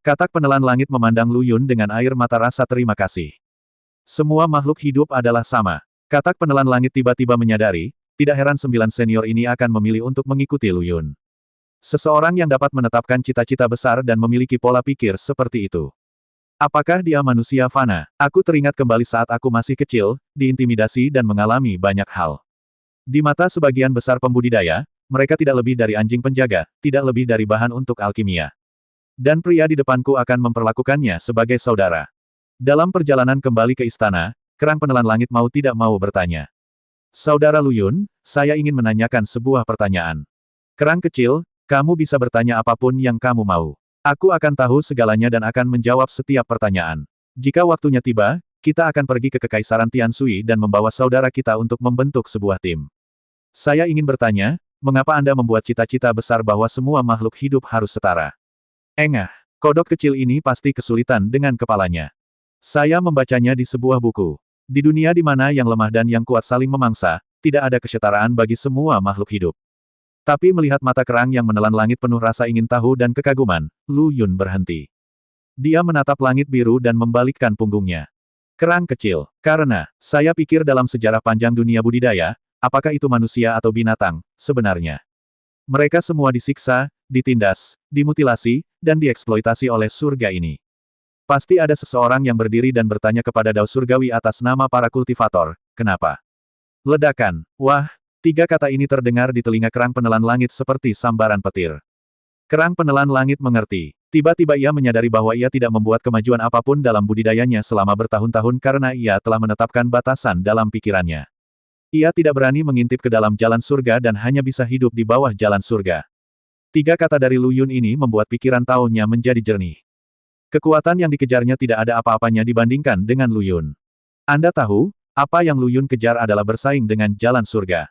Katak penelan langit memandang Lu Yun dengan air mata rasa terima kasih. Semua makhluk hidup adalah sama. Katak penelan langit tiba-tiba menyadari, tidak heran 9 senior ini akan memilih untuk mengikuti Lu Yun. Seseorang yang dapat menetapkan cita-cita besar dan memiliki pola pikir seperti itu. Apakah dia manusia fana? Aku teringat kembali saat aku masih kecil, diintimidasi dan mengalami banyak hal. Di mata sebagian besar pembudidaya, mereka tidak lebih dari anjing penjaga, tidak lebih dari bahan untuk alkimia. Dan pria di depanku akan memperlakukannya sebagai saudara. Dalam perjalanan kembali ke istana, kerang penelan langit mau tidak mau bertanya. Saudara Lu Yun, saya ingin menanyakan sebuah pertanyaan. Kerang kecil, kamu bisa bertanya apapun yang kamu mau. Aku akan tahu segalanya dan akan menjawab setiap pertanyaan. Jika waktunya tiba, kita akan pergi ke Kekaisaran Tianshui dan membawa saudara kita untuk membentuk sebuah tim. Saya ingin bertanya, mengapa Anda membuat cita-cita besar bahwa semua makhluk hidup harus setara? Engah, kodok kecil ini pasti kesulitan dengan kepalanya. Saya membacanya di sebuah buku. Di dunia di mana yang lemah dan yang kuat saling memangsa, tidak ada kesetaraan bagi semua makhluk hidup. Tapi melihat mata kerang yang menelan langit penuh rasa ingin tahu dan kekaguman, Lu Yun berhenti. Dia menatap langit biru dan membalikkan punggungnya. Kerang kecil, karena, saya pikir dalam sejarah panjang dunia budidaya, apakah itu manusia atau binatang, sebenarnya. Mereka semua disiksa, ditindas, dimutilasi, dan dieksploitasi oleh surga ini. Pasti ada seseorang yang berdiri dan bertanya kepada Dao Surgawi atas nama para kultivator, kenapa? Ledakan, wah, 3 kata ini terdengar di telinga kerang penelan langit seperti sambaran petir. Kerang penelan langit mengerti. Tiba-tiba ia menyadari bahwa ia tidak membuat kemajuan apapun dalam budidayanya selama bertahun-tahun karena ia telah menetapkan batasan dalam pikirannya. Ia tidak berani mengintip ke dalam jalan surga dan hanya bisa hidup di bawah jalan surga. 3 kata dari Lu Yun ini membuat pikiran Tao-nya menjadi jernih. Kekuatan yang dikejarnya tidak ada apa-apanya dibandingkan dengan Lu Yun. Anda tahu, apa yang Lu Yun kejar adalah bersaing dengan jalan surga.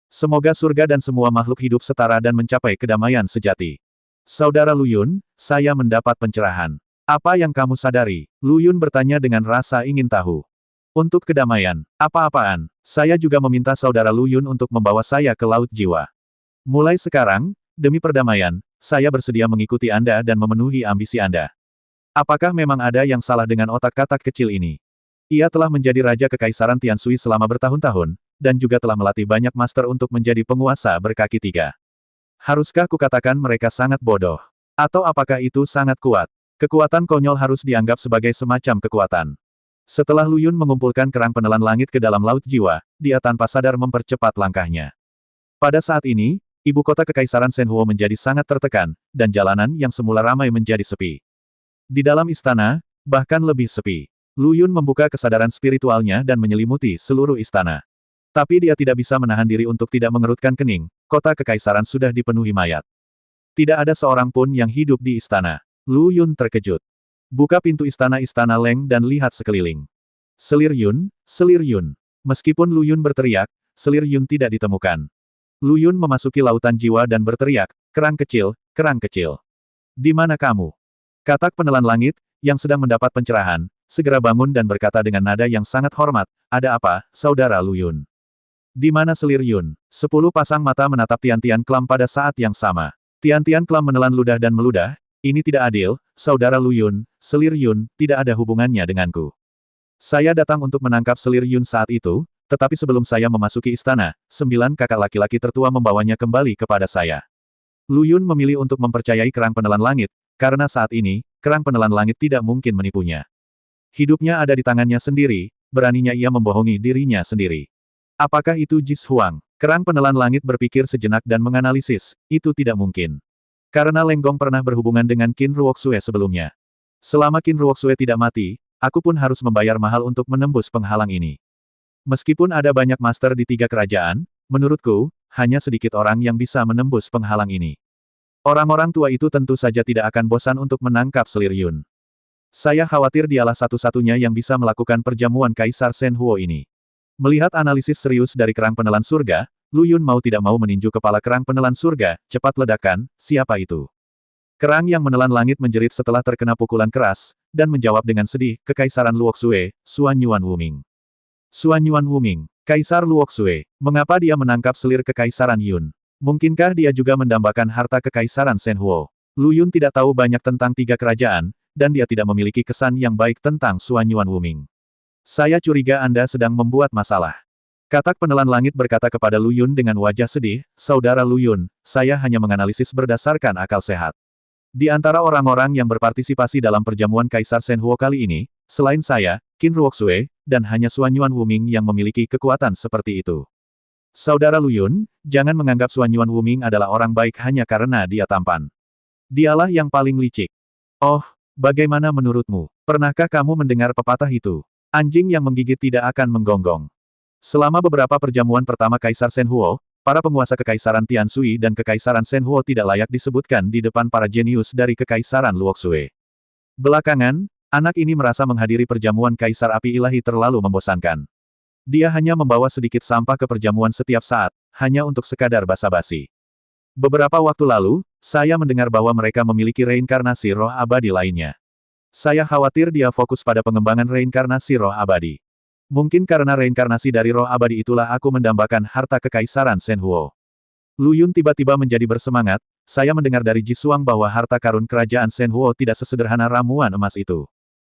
Semoga surga dan semua makhluk hidup setara dan mencapai kedamaian sejati. Saudara Lu Yun, saya mendapat pencerahan. Apa yang kamu sadari? Lu Yun bertanya dengan rasa ingin tahu. Untuk kedamaian, apa-apaan, saya juga meminta saudara Lu Yun untuk membawa saya ke Laut Jiwa. Mulai sekarang, demi perdamaian, saya bersedia mengikuti Anda dan memenuhi ambisi Anda. Apakah memang ada yang salah dengan otak katak kecil ini? Ia telah menjadi Raja Kekaisaran Tianshui selama bertahun-tahun, dan juga telah melatih banyak master untuk menjadi penguasa berkaki 3. Haruskah kukatakan mereka sangat bodoh? Atau apakah itu sangat kuat? Kekuatan konyol harus dianggap sebagai semacam kekuatan. Setelah Lu Yun mengumpulkan kerang penelan langit ke dalam Laut Jiwa, dia tanpa sadar mempercepat langkahnya. Pada saat ini, ibu kota Kekaisaran Shenhuo menjadi sangat tertekan, dan jalanan yang semula ramai menjadi sepi. Di dalam istana, bahkan lebih sepi. Lu Yun membuka kesadaran spiritualnya dan menyelimuti seluruh istana. Tapi dia tidak bisa menahan diri untuk tidak mengerutkan kening, kota Kekaisaran sudah dipenuhi mayat. Tidak ada seorang pun yang hidup di istana. Lu Yun terkejut. Buka pintu istana-istana Leng dan lihat sekeliling. Selir Yun, Selir Yun. Meskipun Lu Yun berteriak, Selir Yun tidak ditemukan. Lu Yun memasuki lautan jiwa dan berteriak, kerang kecil, kerang kecil. Di mana kamu? Katak penelan langit, yang sedang mendapat pencerahan, segera bangun dan berkata dengan nada yang sangat hormat, ada apa, saudara Lu Yun? Di mana Selir Yun? 10 pasang mata menatap Tian-Tian Kelam pada saat yang sama. Tian-Tian Kelam menelan ludah dan meludah, ini tidak adil, saudara Lu Yun, Selir Yun, tidak ada hubungannya denganku. Saya datang untuk menangkap Selir Yun saat itu, tetapi sebelum saya memasuki istana, 9 kakak laki-laki tertua membawanya kembali kepada saya. Lu Yun memilih untuk mempercayai kerang penelan langit, karena saat ini, kerang penelan langit tidak mungkin menipunya. Hidupnya ada di tangannya sendiri, beraninya ia membohongi dirinya sendiri. Apakah itu Jis Huang? Kerang penelan langit berpikir sejenak dan menganalisis, itu tidak mungkin. Karena Leng Gong pernah berhubungan dengan Qin Ruoxue sebelumnya. Selama Qin Ruoxue tidak mati, aku pun harus membayar mahal untuk menembus penghalang ini. Meskipun ada banyak master di 3 kerajaan, menurutku, hanya sedikit orang yang bisa menembus penghalang ini. Orang-orang tua itu tentu saja tidak akan bosan untuk menangkap Selir Yun. Saya khawatir dialah satu-satunya yang bisa melakukan perjamuan Kaisar Shenhuo ini. Melihat analisis serius dari kerang penelan surga, Lu Yun mau tidak mau meninju kepala kerang penelan surga, cepat ledakan, siapa itu? Kerang yang menelan langit menjerit setelah terkena pukulan keras, dan menjawab dengan sedih, Kekaisaran Luoxue, Xuan Yuan Wuming. Xuan Yuan Wuming, Kaisar Luoxue, mengapa dia menangkap selir Kekaisaran Yun? Mungkinkah dia juga mendambakan harta Kekaisaran Shenhuo? Lu Yun tidak tahu banyak tentang tiga kerajaan, dan dia tidak memiliki kesan yang baik tentang Suanyuan Wuming. Saya curiga Anda sedang membuat masalah. Katak penelan langit berkata kepada Lu Yun dengan wajah sedih, Saudara Lu Yun, saya hanya menganalisis berdasarkan akal sehat. Di antara orang-orang yang berpartisipasi dalam perjamuan Kaisar Shenhuo kali ini, selain saya, Qin Ruoxue, dan hanya Suanyuan Wuming yang memiliki kekuatan seperti itu. Saudara Lu Yun, jangan menganggap Suanyuan Wuming adalah orang baik hanya karena dia tampan. Dialah yang paling licik. Oh, bagaimana menurutmu? Pernahkah kamu mendengar pepatah itu? Anjing yang menggigit tidak akan menggonggong. Selama beberapa perjamuan pertama Kaisar Shenhuo, para penguasa Kekaisaran Tianshui dan Kekaisaran Shenhuo tidak layak disebutkan di depan para jenius dari Kekaisaran Luoxue. Belakangan, anak ini merasa menghadiri perjamuan Kaisar Api Ilahi terlalu membosankan. Dia hanya membawa sedikit sampah ke perjamuan setiap saat, hanya untuk sekadar basa-basi. Beberapa waktu lalu, saya mendengar bahwa mereka memiliki reinkarnasi roh abadi lainnya. Saya khawatir dia fokus pada pengembangan reinkarnasi roh abadi. Mungkin karena reinkarnasi dari roh abadi itulah aku mendambakan harta Kekaisaran Shenhuo. Lu Yun tiba-tiba menjadi bersemangat, saya mendengar dari Jisuang bahwa harta karun kerajaan Shenhuo tidak sesederhana ramuan emas itu.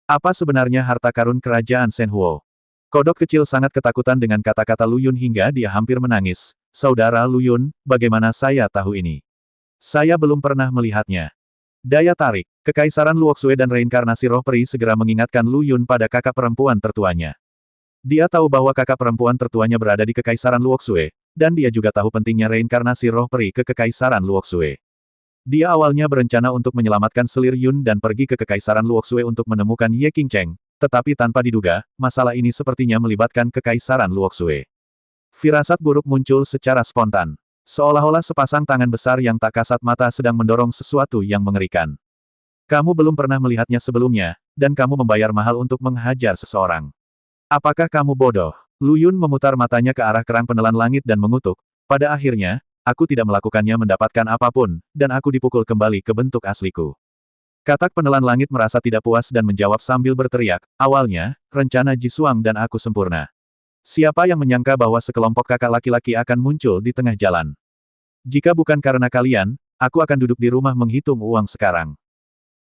Apa sebenarnya harta karun kerajaan Shenhuo? Kodok kecil sangat ketakutan dengan kata-kata Lu Yun hingga dia hampir menangis. Saudara Lu Yun, bagaimana saya tahu ini? Saya belum pernah melihatnya. Daya tarik, Kekaisaran Luoxue dan reinkarnasi roh peri segera mengingatkan Lu Yun pada kakak perempuan tertuanya. Dia tahu bahwa kakak perempuan tertuanya berada di Kekaisaran Luoxue, dan dia juga tahu pentingnya reinkarnasi roh peri ke Kekaisaran Luoxue. Dia awalnya berencana untuk menyelamatkan selir Yun dan pergi ke Kekaisaran Luoxue untuk menemukan Ye Qingcheng, tetapi tanpa diduga, masalah ini sepertinya melibatkan Kekaisaran Luoxue. Firasat buruk muncul secara spontan. Seolah-olah sepasang tangan besar yang tak kasat mata sedang mendorong sesuatu yang mengerikan. Kamu belum pernah melihatnya sebelumnya, dan kamu membayar mahal untuk menghajar seseorang. Apakah kamu bodoh? Lu Yun memutar matanya ke arah kerang penelan langit dan mengutuk. Pada akhirnya, aku tidak melakukannya mendapatkan apapun, dan aku dipukul kembali ke bentuk asliku. Katak penelan langit merasa tidak puas dan menjawab sambil berteriak, awalnya, rencana Jisuang dan aku sempurna. Siapa yang menyangka bahwa sekelompok kakak laki-laki akan muncul di tengah jalan? Jika bukan karena kalian, aku akan duduk di rumah menghitung uang sekarang.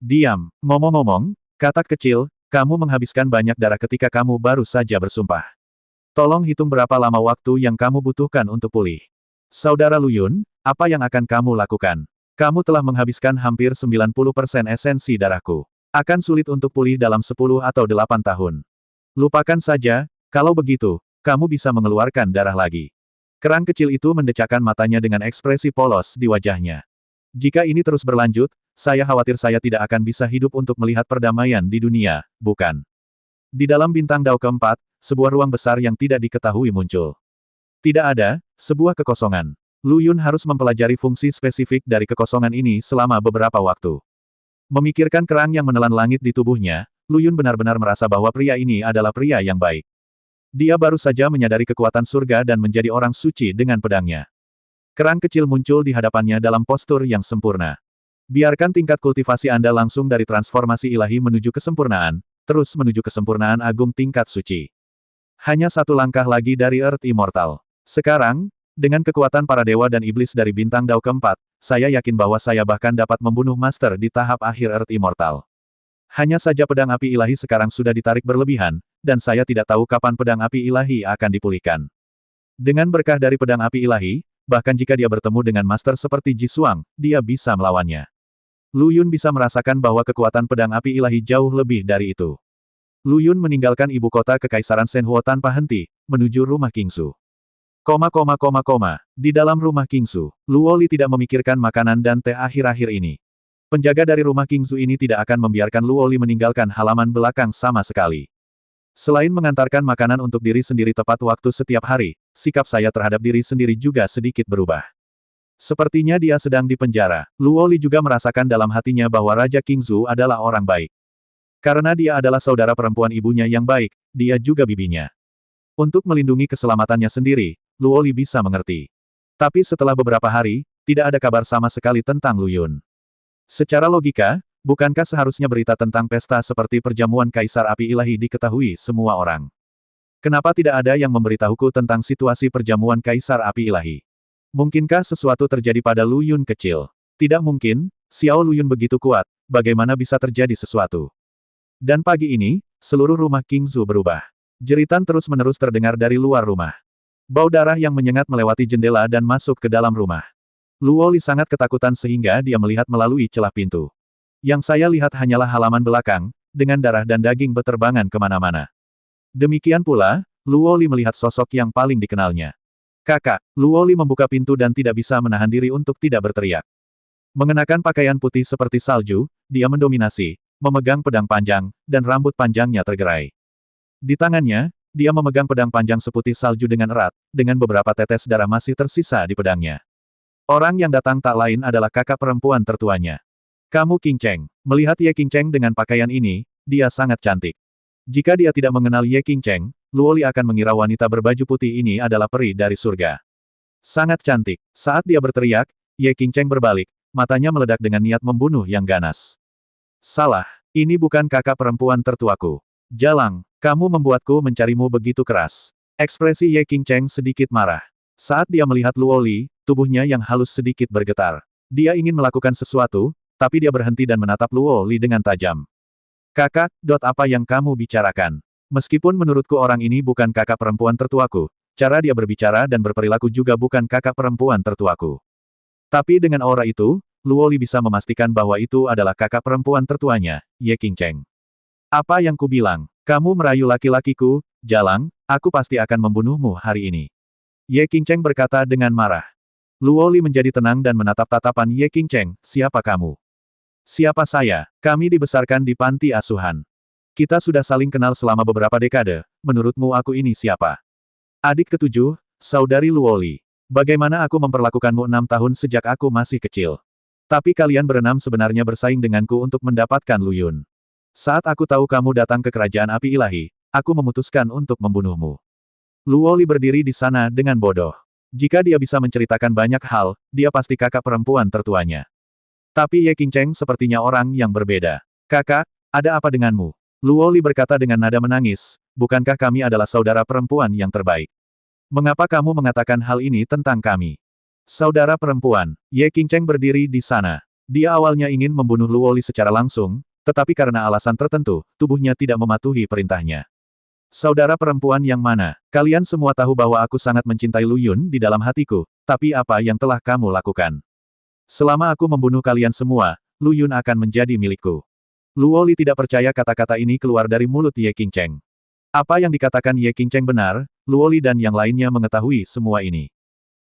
Diam. Ngomong-ngomong, katak kecil, kamu menghabiskan banyak darah ketika kamu baru saja bersumpah. Tolong hitung berapa lama waktu yang kamu butuhkan untuk pulih. Saudara Lu Yun, apa yang akan kamu lakukan? Kamu telah menghabiskan hampir 90% esensi darahku. Akan sulit untuk pulih dalam 10 atau 8 tahun. Lupakan saja, kalau begitu, kamu bisa mengeluarkan darah lagi. Kerang kecil itu mendecakkan matanya dengan ekspresi polos di wajahnya. Jika ini terus berlanjut, saya khawatir saya tidak akan bisa hidup untuk melihat perdamaian di dunia, bukan? Di dalam bintang Dao keempat, sebuah ruang besar yang tidak diketahui muncul. Tidak ada, sebuah kekosongan. Lu Yun harus mempelajari fungsi spesifik dari kekosongan ini selama beberapa waktu. Memikirkan kerang yang menelan langit di tubuhnya, Lu Yun benar-benar merasa bahwa pria ini adalah pria yang baik. Dia baru saja menyadari kekuatan surga dan menjadi orang suci dengan pedangnya. Kerang kecil muncul di hadapannya dalam postur yang sempurna. Biarkan tingkat kultivasi Anda langsung dari transformasi ilahi menuju kesempurnaan, terus menuju kesempurnaan agung tingkat suci. Hanya satu langkah lagi dari Earth Immortal. Sekarang, dengan kekuatan para dewa dan iblis dari bintang Dao keempat, saya yakin bahwa saya bahkan dapat membunuh Master di tahap akhir Earth Immortal. Hanya saja pedang api ilahi sekarang sudah ditarik berlebihan, dan saya tidak tahu kapan pedang api ilahi akan dipulihkan. Dengan berkah dari pedang api ilahi, bahkan jika dia bertemu dengan master seperti Jisuang, dia bisa melawannya. Lu Yun bisa merasakan bahwa kekuatan pedang api ilahi jauh lebih dari itu. Lu Yun meninggalkan ibu kota Kekaisaran Shenhuo tanpa henti, menuju rumah Qingsu. Di dalam rumah Qingsu, Luo Li tidak memikirkan makanan dan teh akhir-akhir ini. Penjaga dari rumah Qingsu ini tidak akan membiarkan Luo Li meninggalkan halaman belakang sama sekali. Selain mengantarkan makanan untuk diri sendiri tepat waktu setiap hari, sikap saya terhadap diri sendiri juga sedikit berubah. Sepertinya dia sedang dipenjara. Luo Li juga merasakan dalam hatinya bahwa Raja Qingsu adalah orang baik. Karena dia adalah saudara perempuan ibunya yang baik, dia juga bibinya. Untuk melindungi keselamatannya sendiri, Luo Li bisa mengerti. Tapi setelah beberapa hari, tidak ada kabar sama sekali tentang Lu Yun. Secara logika, bukankah seharusnya berita tentang pesta seperti perjamuan Kaisar Api Ilahi diketahui semua orang? Kenapa tidak ada yang memberitahuku tentang situasi perjamuan Kaisar Api Ilahi? Mungkinkah sesuatu terjadi pada Lu Yun kecil? Tidak mungkin, Xiao Luyun begitu kuat, bagaimana bisa terjadi sesuatu? Dan pagi ini, seluruh rumah King Zhu berubah. Jeritan terus-menerus terdengar dari luar rumah. Bau darah yang menyengat melewati jendela dan masuk ke dalam rumah. Luo Li sangat ketakutan sehingga dia melihat melalui celah pintu. Yang saya lihat hanyalah halaman belakang, dengan darah dan daging beterbangan kemana-mana. Demikian pula, Luo Li melihat sosok yang paling dikenalnya. Kakak, Luo Li membuka pintu dan tidak bisa menahan diri untuk tidak berteriak. Mengenakan pakaian putih seperti salju, dia mendominasi, memegang pedang panjang, dan rambut panjangnya tergerai. Di tangannya, dia memegang pedang panjang seputih salju dengan erat, dengan beberapa tetes darah masih tersisa di pedangnya. Orang yang datang tak lain adalah kakak perempuan tertuanya. Kamu Qing Cheng. Melihat Ye Qing Cheng dengan pakaian ini, dia sangat cantik. Jika dia tidak mengenal Ye Qing Cheng, Luo Li akan mengira wanita berbaju putih ini adalah peri dari surga. Sangat cantik. Saat dia berteriak, Ye Qing Cheng berbalik, matanya meledak dengan niat membunuh yang ganas. Salah, ini bukan kakak perempuan tertuaku. Jalang, kamu membuatku mencarimu begitu keras. Ekspresi Ye Qing Cheng sedikit marah. Saat dia melihat Luo Li, tubuhnya yang halus sedikit bergetar. Dia ingin melakukan sesuatu, tapi dia berhenti dan menatap Luo Li dengan tajam. Kakak, apa yang kamu bicarakan? Meskipun menurutku orang ini bukan kakak perempuan tertuaku, cara dia berbicara dan berperilaku juga bukan kakak perempuan tertuaku. Tapi dengan aura itu, Luo Li bisa memastikan bahwa itu adalah kakak perempuan tertuanya, Ye Qing Cheng. Apa yang ku bilang? Kamu merayu laki-lakiku, Jalang, aku pasti akan membunuhmu hari ini. Ye Qing Cheng berkata dengan marah. Luo Li menjadi tenang dan menatap tatapan Ye Qing Cheng, siapa kamu? Siapa saya? Kami dibesarkan di panti asuhan. Kita sudah saling kenal selama beberapa dekade, menurutmu aku ini siapa? Adik ketujuh, saudari Luo Li. Bagaimana aku memperlakukanmu 6 tahun sejak aku masih kecil? Tapi kalian berenam sebenarnya bersaing denganku untuk mendapatkan Luyun. Saat aku tahu kamu datang ke kerajaan api ilahi, aku memutuskan untuk membunuhmu. Luo Li berdiri di sana dengan bodoh. Jika dia bisa menceritakan banyak hal, dia pasti kakak perempuan tertuanya. Tapi Ye Qing Cheng sepertinya orang yang berbeda. Kakak, ada apa denganmu? Luo Li berkata dengan nada menangis, bukankah kami adalah saudara perempuan yang terbaik? Mengapa kamu mengatakan hal ini tentang kami? Saudara perempuan, Ye Qing Cheng berdiri di sana. Dia awalnya ingin membunuh Luo Li secara langsung, tetapi karena alasan tertentu, tubuhnya tidak mematuhi perintahnya. Saudara perempuan yang mana? Kalian semua tahu bahwa aku sangat mencintai Lu Yun di dalam hatiku, tapi apa yang telah kamu lakukan? Selama aku membunuh kalian semua, Lu Yun akan menjadi milikku. Luo Li tidak percaya kata-kata ini keluar dari mulut Ye Qing Cheng. Apa yang dikatakan Ye Qing Cheng benar, Luo Li dan yang lainnya mengetahui semua ini.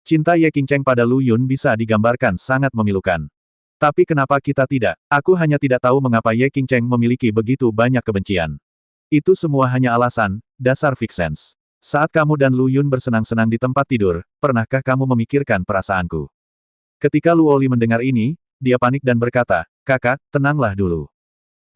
Cinta Ye Qing Cheng pada Lu Yun bisa digambarkan sangat memilukan. Tapi kenapa kita tidak? Aku hanya tidak tahu mengapa Ye Qing Cheng memiliki begitu banyak kebencian. Itu semua hanya alasan, dasar Vixens. Saat kamu dan Lu Yun bersenang-senang di tempat tidur, pernahkah kamu memikirkan perasaanku? Ketika Luo Li mendengar ini, dia panik dan berkata, kakak, tenanglah dulu.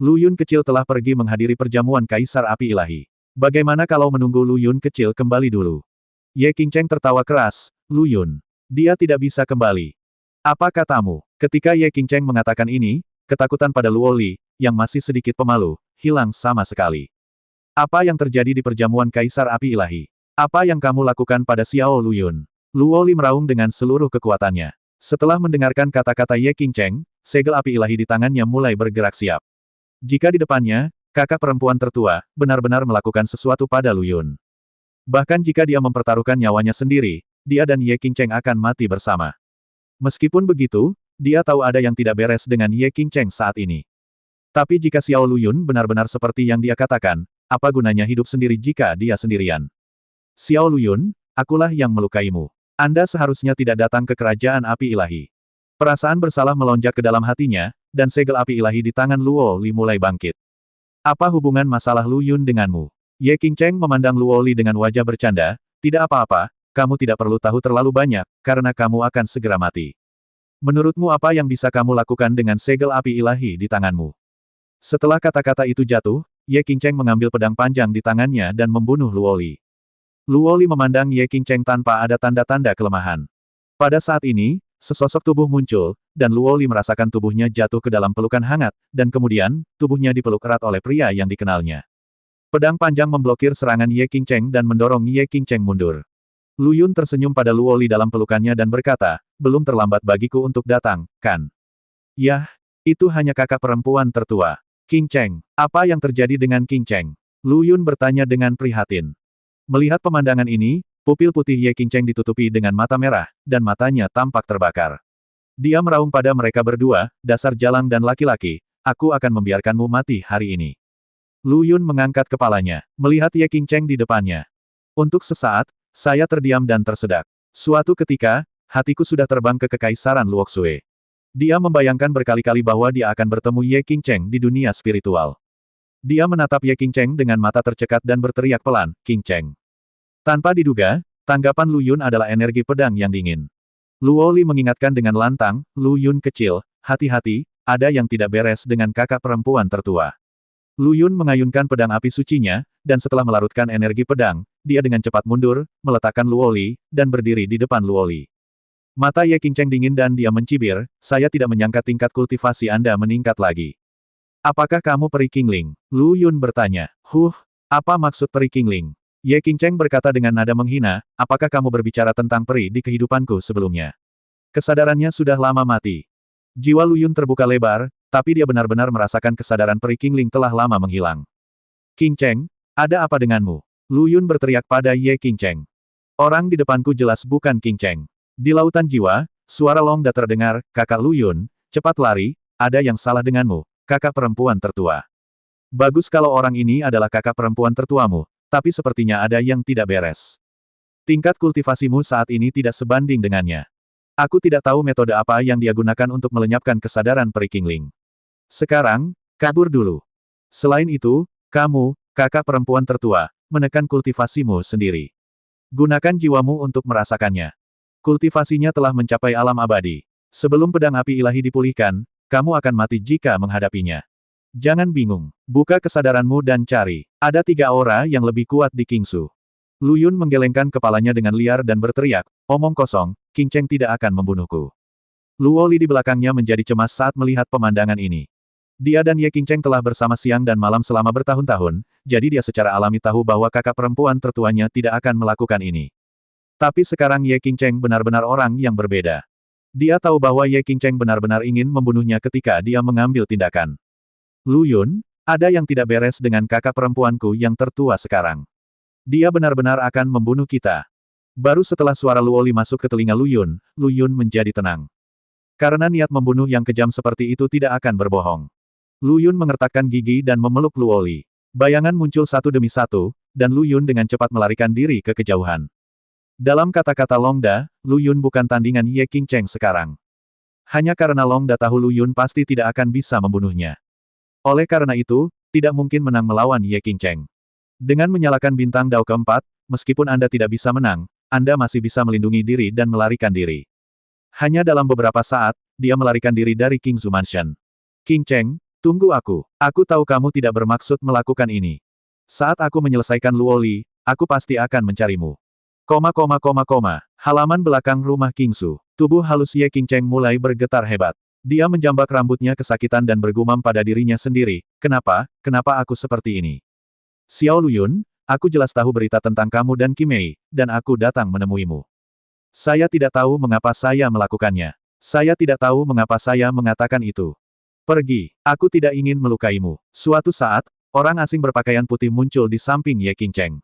Lu Yun kecil telah pergi menghadiri perjamuan Kaisar Api Ilahi. Bagaimana kalau menunggu Lu Yun kecil kembali dulu? Ye Qing Cheng tertawa keras, Lu Yun. Dia tidak bisa kembali. Apa katamu? Ketika Ye Qing Cheng mengatakan ini, ketakutan pada Luo Li, yang masih sedikit pemalu, hilang sama sekali. Apa yang terjadi di perjamuan Kaisar Api Ilahi? Apa yang kamu lakukan pada Xiao Lu Yun? Luo Li meraung dengan seluruh kekuatannya. Setelah mendengarkan kata-kata Ye Qing Cheng, segel api ilahi di tangannya mulai bergerak siap. Jika di depannya, kakak perempuan tertua, benar-benar melakukan sesuatu pada Lu Yun. Bahkan jika dia mempertaruhkan nyawanya sendiri, dia dan Ye Qing Cheng akan mati bersama. Meskipun begitu, dia tahu ada yang tidak beres dengan Ye Qing Cheng saat ini. Tapi jika Xiao Lu Yun benar-benar seperti yang dia katakan, apa gunanya hidup sendiri jika dia sendirian? Xiao Lu Yun, akulah yang melukaimu. Anda seharusnya tidak datang ke kerajaan api ilahi. Perasaan bersalah melonjak ke dalam hatinya, dan segel api ilahi di tangan Luo Li mulai bangkit. Apa hubungan masalah Lu Yun denganmu? Ye Qing Cheng memandang Luo Li dengan wajah bercanda, tidak apa-apa, kamu tidak perlu tahu terlalu banyak, karena kamu akan segera mati. Menurutmu apa yang bisa kamu lakukan dengan segel api ilahi di tanganmu? Setelah kata-kata itu jatuh, Ye Qing Cheng mengambil pedang panjang di tangannya dan membunuh Luo Li. Luo Li memandang Ye Qing Cheng tanpa ada tanda-tanda kelemahan. Pada saat ini, sesosok tubuh muncul, dan Luo Li merasakan tubuhnya jatuh ke dalam pelukan hangat, dan kemudian, tubuhnya dipeluk erat oleh pria yang dikenalnya. Pedang panjang memblokir serangan Ye Qing Cheng dan mendorong Ye Qing Cheng mundur. Lu Yun tersenyum pada Luo Li dalam pelukannya dan berkata, belum terlambat bagiku untuk datang, kan? Yah, itu hanya kakak perempuan tertua. King Cheng, apa yang terjadi dengan King Cheng? Lu Yun bertanya dengan prihatin. Melihat pemandangan ini, pupil putih Ye King Cheng ditutupi dengan mata merah, dan matanya tampak terbakar. Dia meraung pada mereka berdua, dasar jalang dan laki-laki, aku akan membiarkanmu mati hari ini. Lu Yun mengangkat kepalanya, melihat Ye King Cheng di depannya. Untuk sesaat, saya terdiam dan tersedak. Suatu ketika, hatiku sudah terbang ke Kekaisaran Luoxue. Dia membayangkan berkali-kali bahwa dia akan bertemu Ye King Cheng di dunia spiritual. Dia menatap Ye King Cheng dengan mata tercekat dan berteriak pelan, King Cheng. Tanpa diduga, tanggapan Lu Yun adalah energi pedang yang dingin. Luo Li mengingatkan dengan lantang, Lu Yun kecil, hati-hati, ada yang tidak beres dengan kakak perempuan tertua. Lu Yun mengayunkan pedang api sucinya, dan setelah melarutkan energi pedang, dia dengan cepat mundur, meletakkan Luo Li, dan berdiri di depan Luo Li. Mata Ye King Cheng dingin dan dia mencibir, saya tidak menyangka tingkat kultivasi Anda meningkat lagi. Apakah kamu peri Qingling? Lu Yun bertanya. Apa maksud peri Qingling? Ye King Cheng berkata dengan nada menghina, apakah kamu berbicara tentang peri di kehidupanku sebelumnya? Kesadarannya sudah lama mati. Jiwa Lu Yun terbuka lebar, tapi dia benar-benar merasakan kesadaran peri Qingling telah lama menghilang. King Cheng, ada apa denganmu? Lu Yun berteriak pada Ye King Cheng. Orang di depanku jelas bukan King Cheng. Di lautan jiwa, suara Longda terdengar, kakak Lu Yun, cepat lari, ada yang salah denganmu, kakak perempuan tertua. Bagus kalau orang ini adalah kakak perempuan tertuamu, tapi sepertinya ada yang tidak beres. Tingkat kultivasimu saat ini tidak sebanding dengannya. Aku tidak tahu metode apa yang dia gunakan untuk melenyapkan kesadaran peri Qingling. Sekarang, kabur dulu. Selain itu, kamu, kakak perempuan tertua, menekan kultivasimu sendiri. Gunakan jiwamu untuk merasakannya. Kultivasinya telah mencapai alam abadi. Sebelum pedang api ilahi dipulihkan, kamu akan mati jika menghadapinya. Jangan bingung. Buka kesadaranmu dan cari. Ada 3 aura yang lebih kuat di Kingsu. Lu Yun menggelengkan kepalanya dengan liar dan berteriak, omong kosong, King Cheng tidak akan membunuhku. Luo Li di belakangnya menjadi cemas saat melihat pemandangan ini. Dia dan Ye King Cheng telah bersama siang dan malam selama bertahun-tahun, jadi dia secara alami tahu bahwa kakak perempuan tertuanya tidak akan melakukan ini. Tapi sekarang Ye King Cheng benar-benar orang yang berbeda. Dia tahu bahwa Ye King Cheng benar-benar ingin membunuhnya ketika dia mengambil tindakan. Lu Yun, ada yang tidak beres dengan kakak perempuanku yang tertua sekarang. Dia benar-benar akan membunuh kita. Baru setelah suara Luo Li masuk ke telinga Lu Yun menjadi tenang. Karena niat membunuh yang kejam seperti itu tidak akan berbohong. Lu Yun mengertakkan gigi dan memeluk Luo Li. Bayangan muncul satu demi satu, dan Lu Yun dengan cepat melarikan diri ke kejauhan. Dalam kata-kata Longda, Lu Yun bukan tandingan Ye King Cheng sekarang. Hanya karena Longda tahu Lu Yun pasti tidak akan bisa membunuhnya. Oleh karena itu, tidak mungkin menang melawan Ye King Cheng. Dengan menyalakan bintang Dao keempat, meskipun Anda tidak bisa menang, Anda masih bisa melindungi diri dan melarikan diri. Hanya dalam beberapa saat, dia melarikan diri dari Kingsu Mansion. King Cheng, tunggu aku. Aku tahu kamu tidak bermaksud melakukan ini. Saat aku menyelesaikan Luo Li, aku pasti akan mencarimu. Halaman belakang rumah Kingsu. Tubuh halus Ye King Cheng mulai bergetar hebat. Dia menjambak rambutnya kesakitan dan bergumam pada dirinya sendiri, kenapa aku seperti ini? Xiao Luyun, aku jelas tahu berita tentang kamu dan Qimei, dan aku datang menemuimu. Saya tidak tahu mengapa saya melakukannya. Saya tidak tahu mengapa saya mengatakan itu. Pergi, aku tidak ingin melukaimu. Suatu saat, orang asing berpakaian putih muncul di samping Ye King Cheng.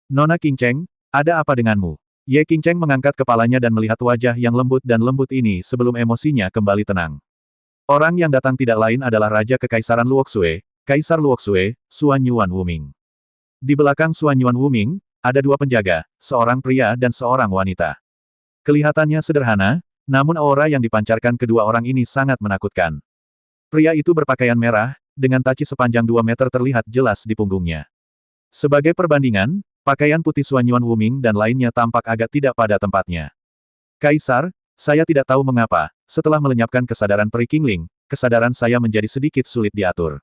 Nona King Cheng, ada apa denganmu? Ye King Cheng mengangkat kepalanya dan melihat wajah yang lembut dan lembut ini sebelum emosinya kembali tenang. Orang yang datang tidak lain adalah Raja Kekaisaran Luoxue, Kaisar Luoxue, Xuan Yuan Wuming. Di belakang Xuan Yuan Wuming, ada 2 penjaga, seorang pria dan seorang wanita. Kelihatannya sederhana, namun aura yang dipancarkan kedua orang ini sangat menakutkan. Pria itu berpakaian merah, dengan taci sepanjang 2 meter terlihat jelas di punggungnya. Sebagai perbandingan, pakaian putih Xuan Yuan Wuming dan lainnya tampak agak tidak pada tempatnya. Kaisar, saya tidak tahu mengapa, setelah melenyapkan kesadaran peri Qingling, kesadaran saya menjadi sedikit sulit diatur.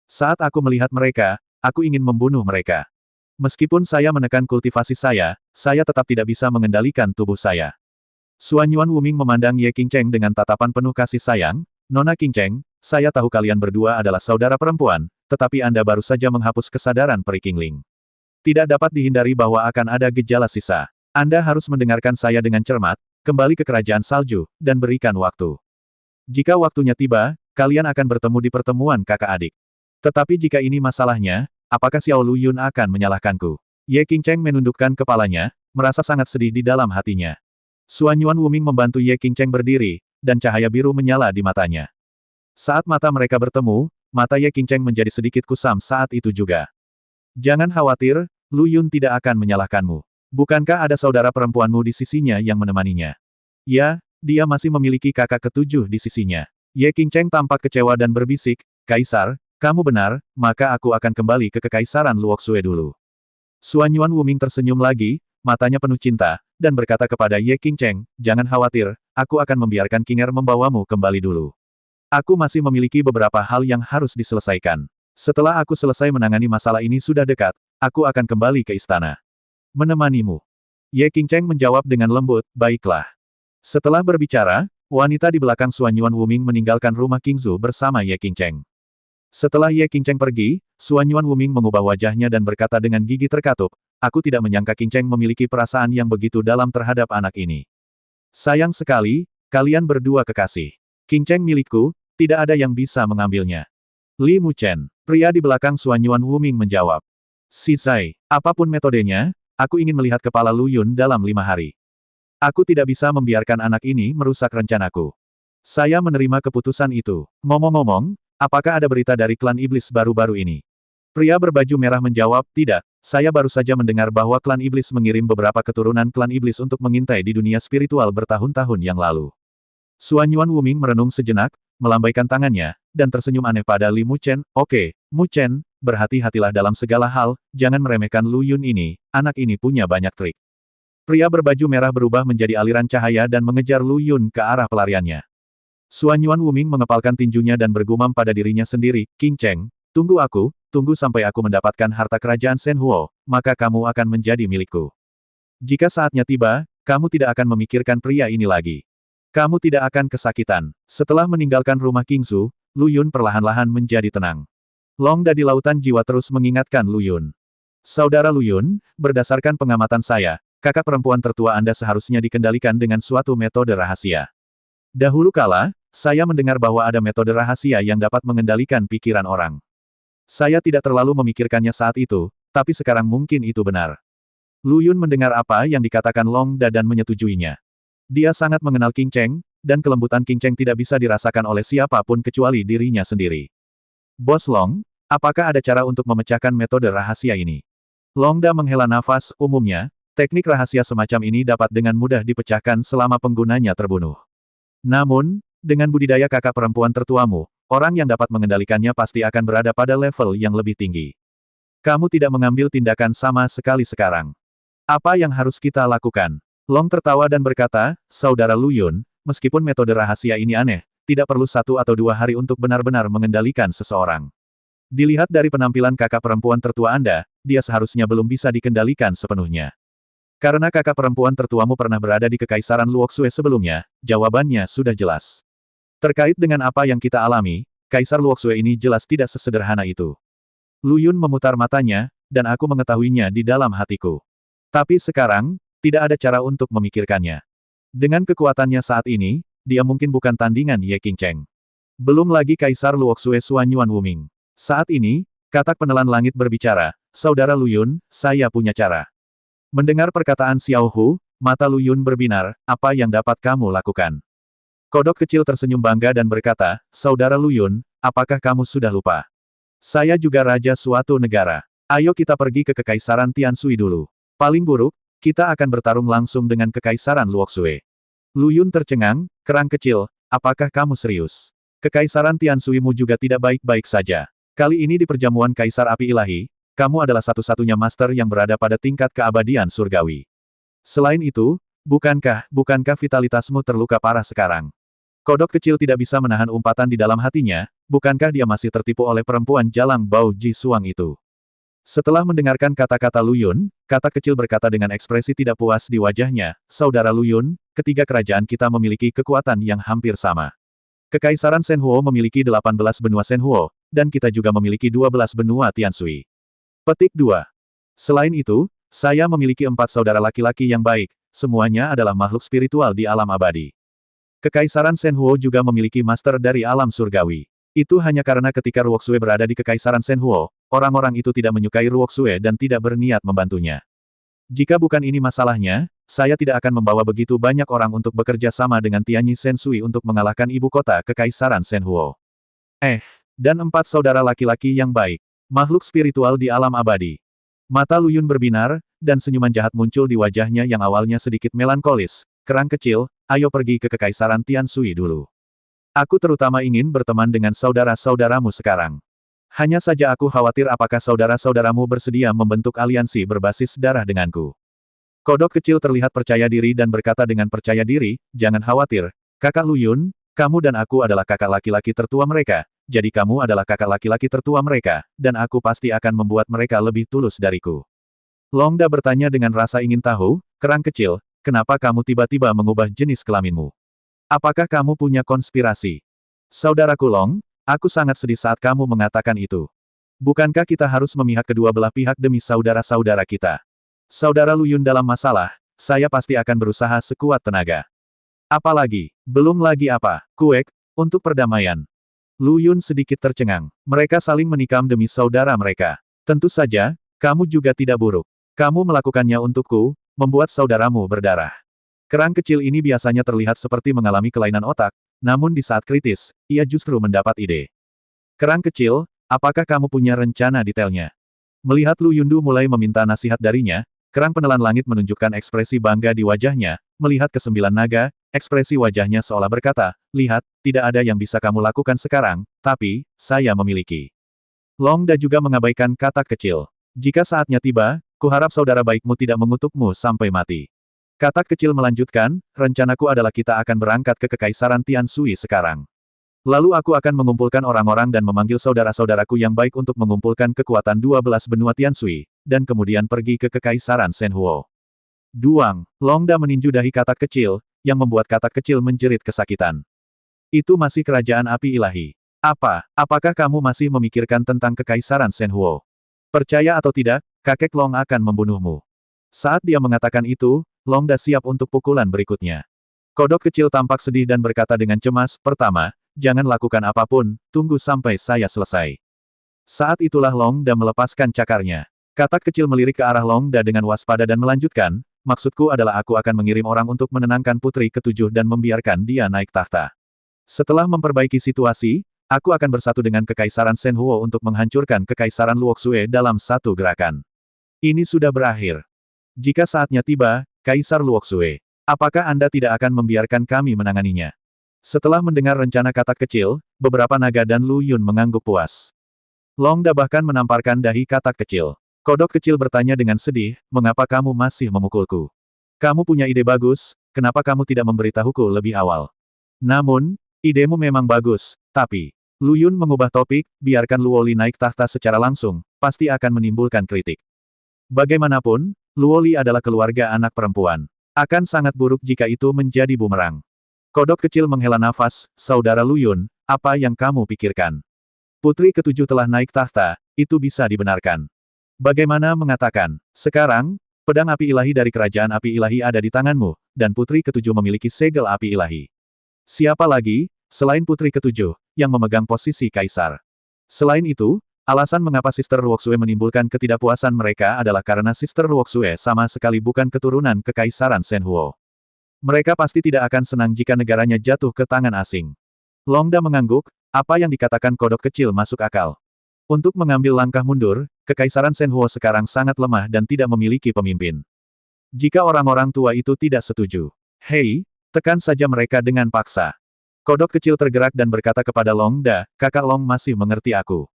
Saat aku melihat mereka, aku ingin membunuh mereka. Meskipun saya menekan kultivasi saya tetap tidak bisa mengendalikan tubuh saya. Xuan Yuan Wuming memandang Ye King Cheng dengan tatapan penuh kasih sayang, Nona King Cheng, saya tahu kalian berdua adalah saudara perempuan, tetapi Anda baru saja menghapus kesadaran peri Qingling. Tidak dapat dihindari bahwa akan ada gejala sisa. Anda harus mendengarkan saya dengan cermat, kembali ke kerajaan salju, dan berikan waktu. Jika waktunya tiba, kalian akan bertemu di pertemuan kakak adik. Tetapi jika ini masalahnya, apakah Xiao Luyun akan menyalahkanku? Ye Qingcheng menundukkan kepalanya, merasa sangat sedih di dalam hatinya. Suan Yuan Wuming membantu Ye Qingcheng berdiri, dan cahaya biru menyala di matanya. Saat mata mereka bertemu, mata Ye Qingcheng menjadi sedikit kusam saat itu juga. Jangan khawatir, Luyun tidak akan menyalahkanmu. Bukankah ada saudara perempuanmu di sisinya yang menemaninya? Ya, dia masih memiliki kakak ketujuh di sisinya. Ye Qingcheng tampak kecewa dan berbisik, Kaisar, kamu benar, maka aku akan kembali ke Kekaisaran Luoxue dulu. Suan Yuan Wuming tersenyum lagi, matanya penuh cinta, dan berkata kepada Ye Qingcheng, jangan khawatir, aku akan membiarkan King Er membawamu kembali dulu. Aku masih memiliki beberapa hal yang harus diselesaikan. Setelah aku selesai menangani masalah ini sudah dekat, aku akan kembali ke istana. Menemanimu. Ye Qingcheng menjawab dengan lembut, baiklah. Setelah berbicara, wanita di belakang Suan Yuan Wuming meninggalkan rumah Qingzu bersama Ye Qingcheng. Setelah Ye Qingcheng pergi, Suan Yuan Wuming mengubah wajahnya dan berkata dengan gigi terkatup, aku tidak menyangka Qingcheng memiliki perasaan yang begitu dalam terhadap anak ini. Sayang sekali, kalian berdua kekasih. Qingcheng milikku, tidak ada yang bisa mengambilnya. Li Muchen, pria di belakang Suan Yuan Wuming menjawab. Si Zai, apapun metodenya, aku ingin melihat kepala Luyun dalam 5 hari. Aku tidak bisa membiarkan anak ini merusak rencanaku. Saya menerima keputusan itu. Ngomong-ngomong, apakah ada berita dari klan iblis baru-baru ini? Pria berbaju merah menjawab, tidak, saya baru saja mendengar bahwa klan iblis mengirim beberapa keturunan klan iblis untuk mengintai di dunia spiritual bertahun-tahun yang lalu. Suan Yuan Wuming merenung sejenak, melambaikan tangannya, dan tersenyum aneh pada Li Muchen, oke, Muchen, berhati-hatilah dalam segala hal, jangan meremehkan Luyun ini, anak ini punya banyak trik. Pria berbaju merah berubah menjadi aliran cahaya dan mengejar Luyun ke arah pelariannya. Suan Yuan Wuming mengepalkan tinjunya dan bergumam pada dirinya sendiri, Qingcheng, tunggu sampai aku mendapatkan harta kerajaan Shenhuo, maka kamu akan menjadi milikku. Jika saatnya tiba, kamu tidak akan memikirkan pria ini lagi. Kamu tidak akan kesakitan. Setelah meninggalkan rumah Qingzu, Luyun perlahan-lahan menjadi tenang. Longda di lautan jiwa terus mengingatkan Luyun. Saudara Luyun, berdasarkan pengamatan saya, kakak perempuan tertua Anda seharusnya dikendalikan dengan suatu metode rahasia. Dahulu kala, saya mendengar bahwa ada metode rahasia yang dapat mengendalikan pikiran orang. Saya tidak terlalu memikirkannya saat itu, tapi sekarang mungkin itu benar. Luyun mendengar apa yang dikatakan Longda dan menyetujuinya. Dia sangat mengenal Qingcheng, dan kelembutan Qingcheng tidak bisa dirasakan oleh siapapun kecuali dirinya sendiri. Bos Long, apakah ada cara untuk memecahkan metode rahasia ini? Longda menghela nafas, umumnya, teknik rahasia semacam ini dapat dengan mudah dipecahkan selama penggunanya terbunuh. Namun, dengan budidaya kakak perempuan tertuamu, orang yang dapat mengendalikannya pasti akan berada pada level yang lebih tinggi. Kamu tidak mengambil tindakan sama sekali sekarang. Apa yang harus kita lakukan? Long tertawa dan berkata, Saudara Luyun, meskipun metode rahasia ini aneh, tidak perlu 1 atau 2 hari untuk benar-benar mengendalikan seseorang. Dilihat dari penampilan kakak perempuan tertua Anda, dia seharusnya belum bisa dikendalikan sepenuhnya. Karena kakak perempuan tertuamu pernah berada di Kekaisaran Luoxue sebelumnya, jawabannya sudah jelas. Terkait dengan apa yang kita alami, Kaisar Luoxue ini jelas tidak sesederhana itu. Luyun memutar matanya, dan aku mengetahuinya di dalam hatiku. Tapi sekarang, tidak ada cara untuk memikirkannya. Dengan kekuatannya saat ini, dia mungkin bukan tandingan Ye Qingcheng. Belum lagi Kaisar Luoxue Suan Yuan Wuming. Saat ini, katak penelan langit berbicara, Saudara Luyun, saya punya cara. Mendengar perkataan Xiao Hu, mata Luyun berbinar, apa yang dapat kamu lakukan? Kodok kecil tersenyum bangga dan berkata, Saudara Luyun, apakah kamu sudah lupa? Saya juga raja suatu negara. Ayo kita pergi ke Kekaisaran Tiansui dulu. Paling buruk, kita akan bertarung langsung dengan Kekaisaran Luoxue. Luyun tercengang, kerang kecil, apakah kamu serius? Kekaisaran Tiansuimu juga tidak baik-baik saja. Kali ini di perjamuan Kaisar Api Ilahi, kamu adalah satu-satunya master yang berada pada tingkat keabadian surgawi. Selain itu, bukankah vitalitasmu terluka parah sekarang? Kodok kecil tidak bisa menahan umpatan di dalam hatinya, bukankah dia masih tertipu oleh perempuan jalang Bao Ji Suang itu? Setelah mendengarkan kata-kata Luyun, katak kecil berkata dengan ekspresi tidak puas di wajahnya, Saudara Luyun, ketiga kerajaan kita memiliki kekuatan yang hampir sama. Kekaisaran Shenhuo memiliki 18 benua Shenhuo, dan kita juga memiliki 12 benua Tiansui. Petik 2. Selain itu, saya memiliki 4 saudara laki-laki yang baik, semuanya adalah makhluk spiritual di alam abadi. Kekaisaran Shenhuo juga memiliki master dari alam surgawi. Itu hanya karena ketika Ruoxue berada di Kekaisaran Shenhuo, orang-orang itu tidak menyukai Ruoxue dan tidak berniat membantunya. Jika bukan ini masalahnya, saya tidak akan membawa begitu banyak orang untuk bekerja sama dengan Tianyi Sensui untuk mengalahkan ibu kota Kekaisaran Shenhuo. Dan 4 saudara laki-laki yang baik. Makhluk spiritual di alam abadi. Mata Lu Yun berbinar, dan senyuman jahat muncul di wajahnya yang awalnya sedikit melankolis. Kerang kecil, ayo pergi ke Kekaisaran Tiansui dulu. Aku terutama ingin berteman dengan saudara-saudaramu sekarang. Hanya saja aku khawatir apakah saudara-saudaramu bersedia membentuk aliansi berbasis darah denganku. Kodok kecil terlihat percaya diri dan berkata dengan percaya diri, jangan khawatir, kakak Lu Yun, kamu dan aku adalah kakak laki-laki tertua mereka, jadi kamu adalah kakak laki-laki tertua mereka, dan aku pasti akan membuat mereka lebih tulus dariku. Longda bertanya dengan rasa ingin tahu, kerang kecil, kenapa kamu tiba-tiba mengubah jenis kelaminmu? Apakah kamu punya konspirasi? Saudaraku Long, aku sangat sedih saat kamu mengatakan itu. Bukankah kita harus memihak kedua belah pihak demi saudara-saudara kita? Saudara Lu Yun dalam masalah, saya pasti akan berusaha sekuat tenaga. Apalagi, belum lagi apa, kuek, untuk perdamaian. Lu Yun sedikit tercengang. Mereka saling menikam demi saudara mereka. Tentu saja, kamu juga tidak buruk. Kamu melakukannya untukku, membuat saudaramu berdarah. Kerang kecil ini biasanya terlihat seperti mengalami kelainan otak, namun di saat kritis, ia justru mendapat ide. Kerang kecil, apakah kamu punya rencana detailnya? Melihat Lu Yundu mulai meminta nasihat darinya, kerang penelan langit menunjukkan ekspresi bangga di wajahnya, melihat kesembilan naga, ekspresi wajahnya seolah berkata, lihat, tidak ada yang bisa kamu lakukan sekarang, tapi, saya memiliki. Longda juga mengabaikan katak kecil. Jika saatnya tiba, kuharap saudara baikmu tidak mengutukmu sampai mati. Katak kecil melanjutkan, rencanaku adalah kita akan berangkat ke Kekaisaran Tiansui sekarang. Lalu aku akan mengumpulkan orang-orang dan memanggil saudara-saudaraku yang baik untuk mengumpulkan kekuatan 12 benua Tiansui, dan kemudian pergi ke Kekaisaran Shenhuo. Duang, Longda meninju dahi katak kecil, yang membuat katak kecil menjerit kesakitan. Itu masih kerajaan api ilahi. Apakah kamu masih memikirkan tentang Kekaisaran Shenhuo? Percaya atau tidak, kakek Long akan membunuhmu. Saat dia mengatakan itu, Longda siap untuk pukulan berikutnya. Kodok kecil tampak sedih dan berkata dengan cemas, pertama, jangan lakukan apapun, tunggu sampai saya selesai. Saat itulah Longda melepaskan cakarnya. Katak kecil melirik ke arah Longda dengan waspada dan melanjutkan, maksudku adalah aku akan mengirim orang untuk menenangkan putri ketujuh dan membiarkan dia naik tahta. Setelah memperbaiki situasi, aku akan bersatu dengan Kekaisaran Shenhuo untuk menghancurkan Kekaisaran Luoxue dalam satu gerakan. Ini sudah berakhir. Jika saatnya tiba, Kaisar Luoxue, apakah Anda tidak akan membiarkan kami menanganinya? Setelah mendengar rencana katak kecil, beberapa naga dan Lu Yun mengangguk puas. Longda bahkan menamparkan dahi katak kecil. Kodok kecil bertanya dengan sedih, mengapa kamu masih memukulku? Kamu punya ide bagus, kenapa kamu tidak memberitahuku lebih awal? Namun, idemu memang bagus, tapi... Lu Yun mengubah topik, biarkan Luoli naik tahta secara langsung, pasti akan menimbulkan kritik. Bagaimanapun, Luoli adalah keluarga anak perempuan. Akan sangat buruk jika itu menjadi bumerang. Kodok kecil menghela nafas, saudara Lu Yun, apa yang kamu pikirkan? Putri ketujuh telah naik tahta, itu bisa dibenarkan. Bagaimana mengatakan, sekarang, pedang api ilahi dari kerajaan api ilahi ada di tanganmu, dan putri ketujuh memiliki segel api ilahi. Siapa lagi, selain putri ketujuh, yang memegang posisi kaisar? Selain itu, alasan mengapa Sister Ruoxue menimbulkan ketidakpuasan mereka adalah karena Sister Ruoxue sama sekali bukan keturunan Kekaisaran Shenhuo. Mereka pasti tidak akan senang jika negaranya jatuh ke tangan asing. Longda mengangguk, apa yang dikatakan kodok kecil masuk akal. Untuk mengambil langkah mundur, Kekaisaran Shenhuo sekarang sangat lemah dan tidak memiliki pemimpin. Jika orang-orang tua itu tidak setuju, hei, tekan saja mereka dengan paksa. Kodok kecil tergerak dan berkata kepada Longda, kakak Long masih mengerti aku.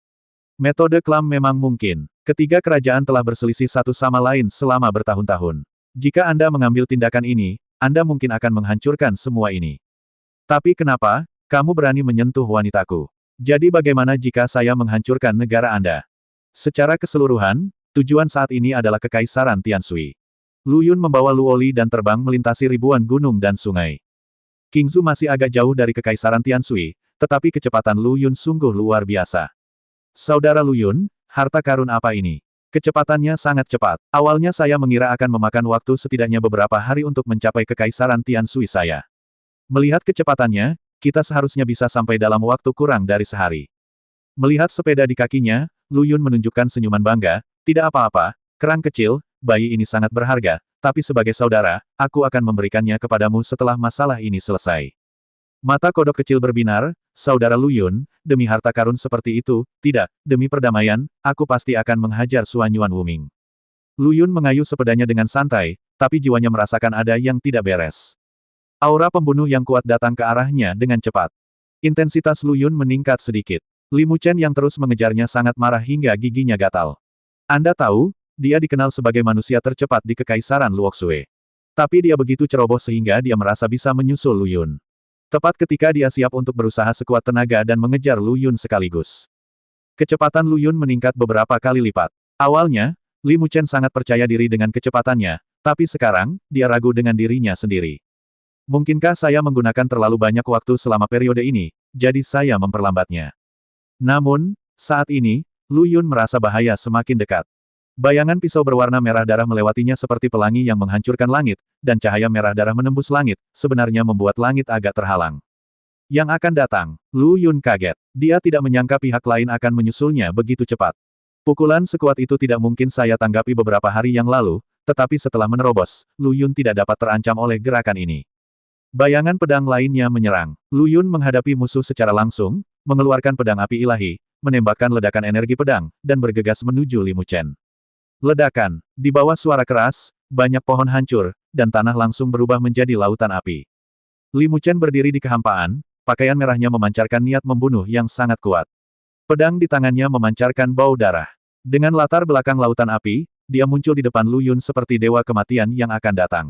Metode klam memang mungkin. Ketiga kerajaan telah berselisih satu sama lain selama bertahun-tahun. Jika Anda mengambil tindakan ini, Anda mungkin akan menghancurkan semua ini. Tapi kenapa, kamu berani menyentuh wanitaku? Jadi bagaimana jika saya menghancurkan negara Anda? Secara keseluruhan, tujuan saat ini adalah Kekaisaran Tiansui. Lu Yun membawa Luoli dan terbang melintasi ribuan gunung dan sungai. Qingzu masih agak jauh dari Kekaisaran Tiansui, tetapi kecepatan Lu Yun sungguh luar biasa. Saudara Lu Yun, harta karun apa ini? Kecepatannya sangat cepat. Awalnya saya mengira akan memakan waktu setidaknya beberapa hari untuk mencapai Kekaisaran Tiansui saya. Melihat kecepatannya, kita seharusnya bisa sampai dalam waktu kurang dari sehari. Melihat sepeda di kakinya, Lu Yun menunjukkan senyuman bangga, tidak apa-apa, kerang kecil, bayi ini sangat berharga, tapi sebagai saudara, aku akan memberikannya kepadamu setelah masalah ini selesai. Mata kodok kecil berbinar, saudara Lu Yun, demi harta karun seperti itu, tidak, demi perdamaian, aku pasti akan menghajar Suan Yuan Wuming. Lu Yun mengayuh sepedanya dengan santai, tapi jiwanya merasakan ada yang tidak beres. Aura pembunuh yang kuat datang ke arahnya dengan cepat. Intensitas Lu Yun meningkat sedikit. Li Muchen yang terus mengejarnya sangat marah hingga giginya gatal. Anda tahu, dia dikenal sebagai manusia tercepat di Kekaisaran Luoxue. Tapi dia begitu ceroboh sehingga dia merasa bisa menyusul Lu Yun. Tepat ketika dia siap untuk berusaha sekuat tenaga dan mengejar Lu Yun sekaligus. Kecepatan Lu Yun meningkat beberapa kali lipat. Awalnya, Li Muchen sangat percaya diri dengan kecepatannya, tapi sekarang, dia ragu dengan dirinya sendiri. Mungkinkah saya menggunakan terlalu banyak waktu selama periode ini, jadi saya memperlambatnya. Namun, saat ini, Lu Yun merasa bahaya semakin dekat. Bayangan pisau berwarna merah darah melewatinya seperti pelangi yang menghancurkan langit, dan cahaya merah darah menembus langit, sebenarnya membuat langit agak terhalang. Yang akan datang, Lu Yun kaget. Dia tidak menyangka pihak lain akan menyusulnya begitu cepat. Pukulan sekuat itu tidak mungkin saya tanggapi beberapa hari yang lalu, tetapi setelah menerobos, Lu Yun tidak dapat terancam oleh gerakan ini. Bayangan pedang lainnya menyerang. Lu Yun menghadapi musuh secara langsung, mengeluarkan pedang api ilahi, menembakkan ledakan energi pedang, dan bergegas menuju Li Muchen. Ledakan. Di bawah suara keras, banyak pohon hancur, dan tanah langsung berubah menjadi lautan api. Li Muchen berdiri di kehampaan, pakaian merahnya memancarkan niat membunuh yang sangat kuat. Pedang di tangannya memancarkan bau darah. Dengan latar belakang lautan api, dia muncul di depan Lu Yun seperti dewa kematian yang akan datang.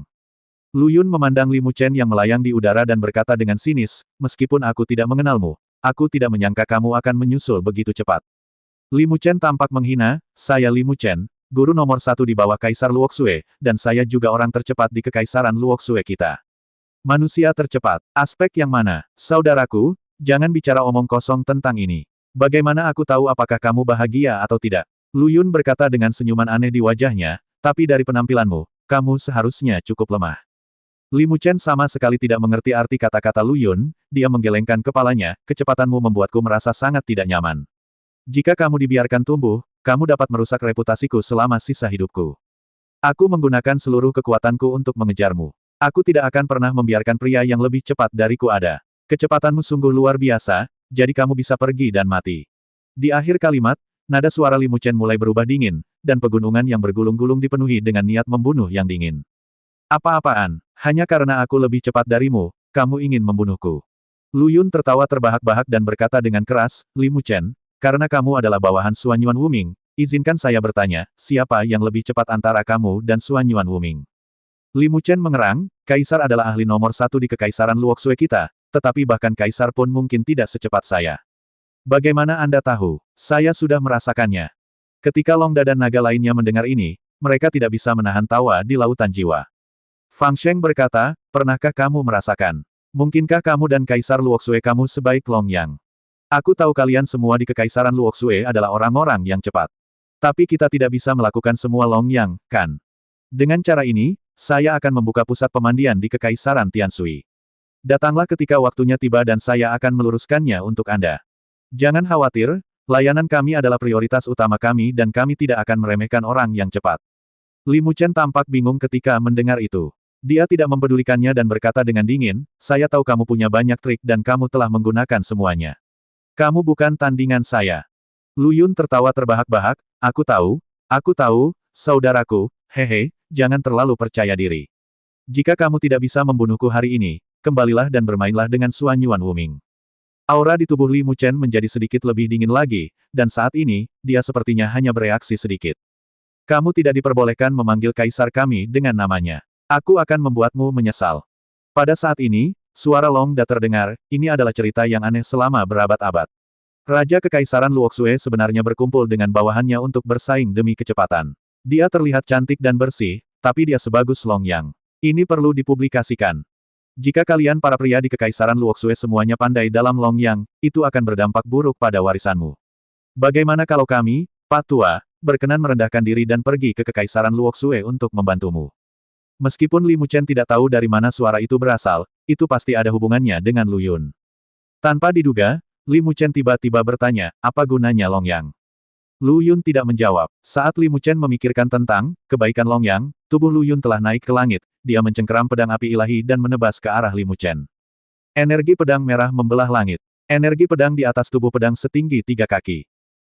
Lu Yun memandang Li Muchen yang melayang di udara dan berkata dengan sinis, meskipun aku tidak mengenalmu, aku tidak menyangka kamu akan menyusul begitu cepat. Li Muchen tampak menghina, saya Li Muchen, guru nomor 1 di bawah Kaisar Luoxue, dan saya juga orang tercepat di Kekaisaran Luoxue kita. Manusia tercepat. Aspek yang mana? Saudaraku, jangan bicara omong kosong tentang ini. Bagaimana aku tahu apakah kamu bahagia atau tidak? Lu Yun berkata dengan senyuman aneh di wajahnya, tapi dari penampilanmu, kamu seharusnya cukup lemah. Li Muchen sama sekali tidak mengerti arti kata-kata Lu Yun, dia menggelengkan kepalanya, kecepatanmu membuatku merasa sangat tidak nyaman. Jika kamu dibiarkan tumbuh, kamu dapat merusak reputasiku selama sisa hidupku. Aku menggunakan seluruh kekuatanku untuk mengejarmu. Aku tidak akan pernah membiarkan pria yang lebih cepat dariku ada. Kecepatanmu sungguh luar biasa, jadi kamu bisa pergi dan mati. Di akhir kalimat, nada suara Li Muchen mulai berubah dingin, dan pegunungan yang bergulung-gulung dipenuhi dengan niat membunuh yang dingin. Apa-apaan, hanya karena aku lebih cepat darimu, kamu ingin membunuhku. Lu Yun tertawa terbahak-bahak dan berkata dengan keras, Li Muchen, karena kamu adalah bawahan Suan Yuan Wuming, izinkan saya bertanya, siapa yang lebih cepat antara kamu dan Suan Yuan Wuming? Li Muchen mengerang, Kaisar adalah ahli nomor 1 di Kekaisaran Luoxue kita, tetapi bahkan Kaisar pun mungkin tidak secepat saya. Bagaimana Anda tahu? Saya sudah merasakannya. Ketika Long Da dan naga lainnya mendengar ini, mereka tidak bisa menahan tawa di lautan jiwa. Fang Sheng berkata, pernahkah kamu merasakan? Mungkinkah kamu dan Kaisar Luoxue kamu sebaik Long Yang? Aku tahu kalian semua di Kekaisaran Luoxue adalah orang-orang yang cepat. Tapi kita tidak bisa melakukan semua Long Yang, kan? Dengan cara ini, saya akan membuka pusat pemandian di Kekaisaran Tianshui. Datanglah ketika waktunya tiba dan saya akan meluruskannya untuk Anda. Jangan khawatir, layanan kami adalah prioritas utama kami dan kami tidak akan meremehkan orang yang cepat. Li Muchen tampak bingung ketika mendengar itu. Dia tidak mempedulikannya dan berkata dengan dingin, saya tahu kamu punya banyak trik dan kamu telah menggunakan semuanya. Kamu bukan tandingan saya. Lu Yun tertawa terbahak-bahak, aku tahu, saudaraku, hehe, jangan terlalu percaya diri. Jika kamu tidak bisa membunuhku hari ini, kembalilah dan bermainlah dengan Suan Yuan Wuming. Aura di tubuh Li Muchen menjadi sedikit lebih dingin lagi, dan saat ini, dia sepertinya hanya bereaksi sedikit. Kamu tidak diperbolehkan memanggil kaisar kami dengan namanya. Aku akan membuatmu menyesal. Pada saat ini, suara Long Da terdengar, ini adalah cerita yang aneh selama berabad-abad. Raja Kekaisaran Luoxue sebenarnya berkumpul dengan bawahannya untuk bersaing demi kecepatan. Dia terlihat cantik dan bersih, tapi dia sebagus Long Yang. Ini perlu dipublikasikan. Jika kalian para pria di Kekaisaran Luoxue semuanya pandai dalam Long Yang, itu akan berdampak buruk pada warisanmu. Bagaimana kalau kami, Pak Tua, berkenan merendahkan diri dan pergi ke Kekaisaran Luoxue untuk membantumu? Meskipun Li Muchen tidak tahu dari mana suara itu berasal, itu pasti ada hubungannya dengan Lu Yun. Tanpa diduga, Li Muchen tiba-tiba bertanya, apa gunanya Longyang? Lu Yun tidak menjawab. Saat Li Muchen memikirkan tentang kebaikan Longyang, tubuh Lu Yun telah naik ke langit, dia mencengkeram pedang api ilahi dan menebas ke arah Li Muchen. Energi pedang merah membelah langit. Energi pedang di atas tubuh pedang setinggi 3 kaki.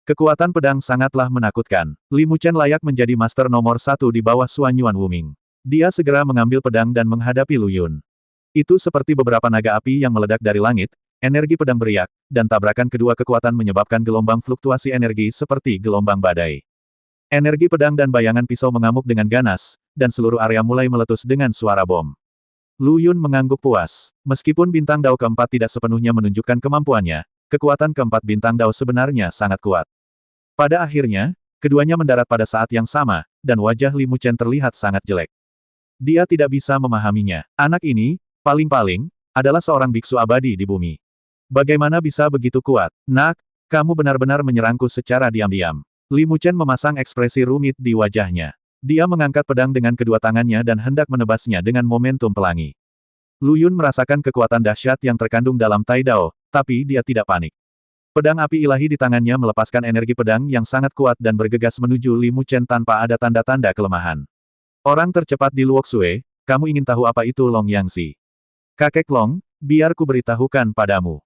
Kekuatan pedang sangatlah menakutkan. Li Muchen layak menjadi master nomor 1 di bawah Xuan Yuan Wuming. Dia segera mengambil pedang dan menghadapi Lu Yun. Itu seperti beberapa naga api yang meledak dari langit, energi pedang beriak, dan tabrakan kedua kekuatan menyebabkan gelombang fluktuasi energi seperti gelombang badai. Energi pedang dan bayangan pisau mengamuk dengan ganas, dan seluruh area mulai meletus dengan suara bom. Lu Yun mengangguk puas. Meskipun bintang Dao keempat tidak sepenuhnya menunjukkan kemampuannya, kekuatan keempat bintang Dao sebenarnya sangat kuat. Pada akhirnya, keduanya mendarat pada saat yang sama, dan wajah Li Muchen terlihat sangat jelek. Dia tidak bisa memahaminya. Anak ini, paling-paling, adalah seorang biksu abadi di bumi. Bagaimana bisa begitu kuat? Nak, kamu benar-benar menyerangku secara diam-diam. Li Muchen memasang ekspresi rumit di wajahnya. Dia mengangkat pedang dengan kedua tangannya dan hendak menebasnya dengan momentum pelangi. Lu Yun merasakan kekuatan dahsyat yang terkandung dalam Tai Dao, tapi dia tidak panik. Pedang api ilahi di tangannya melepaskan energi pedang yang sangat kuat dan bergegas menuju Li Muchen tanpa ada tanda-tanda kelemahan. Orang tercepat di Luoxue, kamu ingin tahu apa itu Long Yangxi? Kakek Long, biar ku beritahukan padamu.